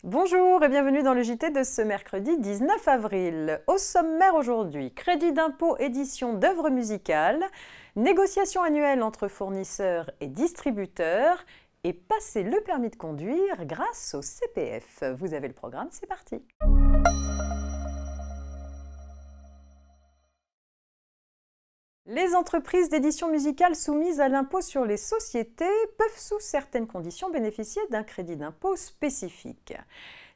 Bonjour et bienvenue dans le JT de ce mercredi 19 avril. Au sommaire aujourd'hui, crédit d'impôt édition d'œuvres musicales, négociation annuelle entre fournisseurs et distributeurs et passer le permis de conduire grâce au CPF. Vous avez le programme, c'est parti. Les entreprises d'édition musicale soumises à l'impôt sur les sociétés peuvent sous certaines conditions bénéficier d'un crédit d'impôt spécifique.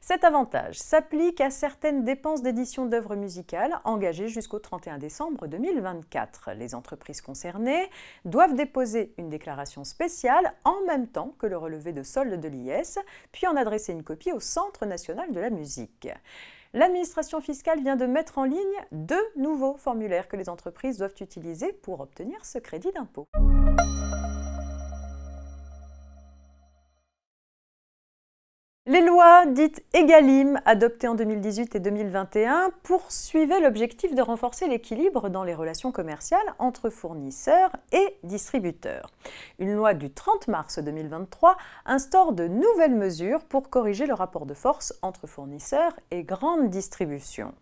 Cet avantage s'applique à certaines dépenses d'édition d'œuvres musicales engagées jusqu'au 31 décembre 2024. Les entreprises concernées doivent déposer une déclaration spéciale en même temps que le relevé de solde de l'IS, puis en adresser une copie au Centre national de la musique. L'administration fiscale vient de mettre en ligne 2 nouveaux formulaires que les entreprises doivent utiliser pour obtenir ce crédit d'impôt. Les lois dites EGalim, adoptées en 2018 et 2021, poursuivaient l'objectif de renforcer l'équilibre dans les relations commerciales entre fournisseurs et distributeurs. Une loi du 30 mars 2023 instaure de nouvelles mesures pour corriger le rapport de force entre fournisseurs et grande distribution.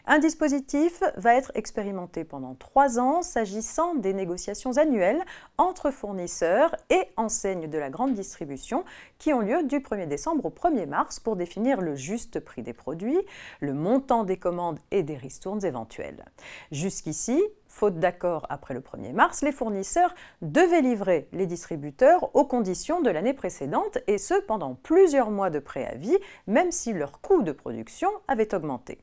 Un dispositif va être expérimenté pendant 3 ans s'agissant des négociations annuelles entre fournisseurs et enseignes de la grande distribution qui ont lieu du 1er décembre au 1er mars pour définir le juste prix des produits, le montant des commandes et des ristournes éventuelles. Jusqu'ici, faute d'accord après le 1er mars, les fournisseurs devaient livrer les distributeurs aux conditions de l'année précédente et ce pendant plusieurs mois de préavis, même si leur coût de production avait augmenté.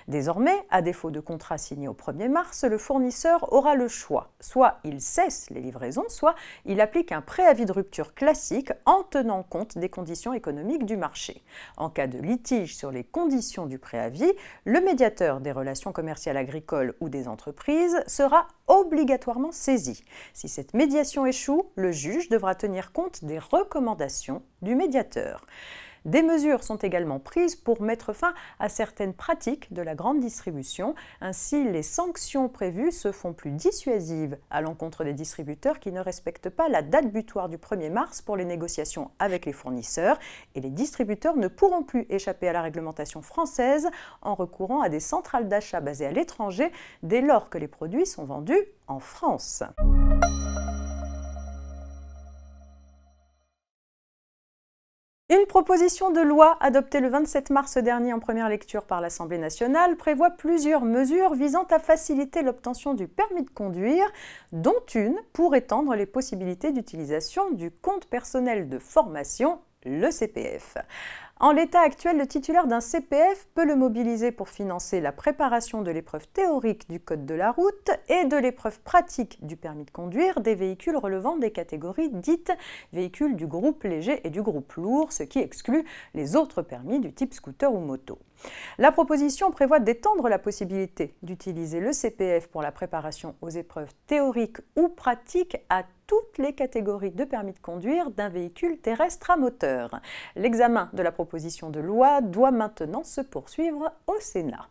Désormais, à défaut de contrat signé au 1er mars, le fournisseur aura le choix. Soit il cesse les livraisons, soit il applique un préavis de rupture classique en tenant compte des conditions économiques du marché. En cas de litige sur les conditions du préavis, le médiateur des relations commerciales agricoles ou des entreprises sera obligatoirement saisi. Si cette médiation échoue, le juge devra tenir compte des recommandations du médiateur. Des mesures sont également prises pour mettre fin à certaines pratiques de la grande distribution. Ainsi, les sanctions prévues se font plus dissuasives à l'encontre des distributeurs qui ne respectent pas la date butoir du 1er mars pour les négociations avec les fournisseurs et les distributeurs ne pourront plus échapper à la réglementation française en recourant à des centrales d'achat basées à l'étranger dès lors que les produits sont vendus en France. Une proposition de loi adoptée le 27 mars dernier en première lecture par l'Assemblée nationale prévoit plusieurs mesures visant à faciliter l'obtention du permis de conduire, dont une pour étendre les possibilités d'utilisation du compte personnel de formation, le CPF. En l'état actuel, le titulaire d'un CPF peut le mobiliser pour financer la préparation de l'épreuve théorique du code de la route et de l'épreuve pratique du permis de conduire des véhicules relevant des catégories dites véhicules du groupe léger et du groupe lourd, ce qui exclut les autres permis du type scooter ou moto. La proposition prévoit d'étendre la possibilité d'utiliser le CPF pour la préparation aux épreuves théoriques ou pratiques à toutes les catégories de permis de conduire d'un véhicule terrestre à moteur. L'examen de la proposition de loi doit maintenant se poursuivre au Sénat.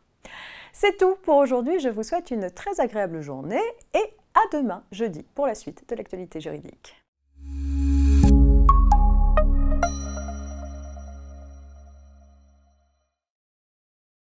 C'est tout pour aujourd'hui, je vous souhaite une très agréable journée et à demain jeudi pour la suite de l'actualité juridique.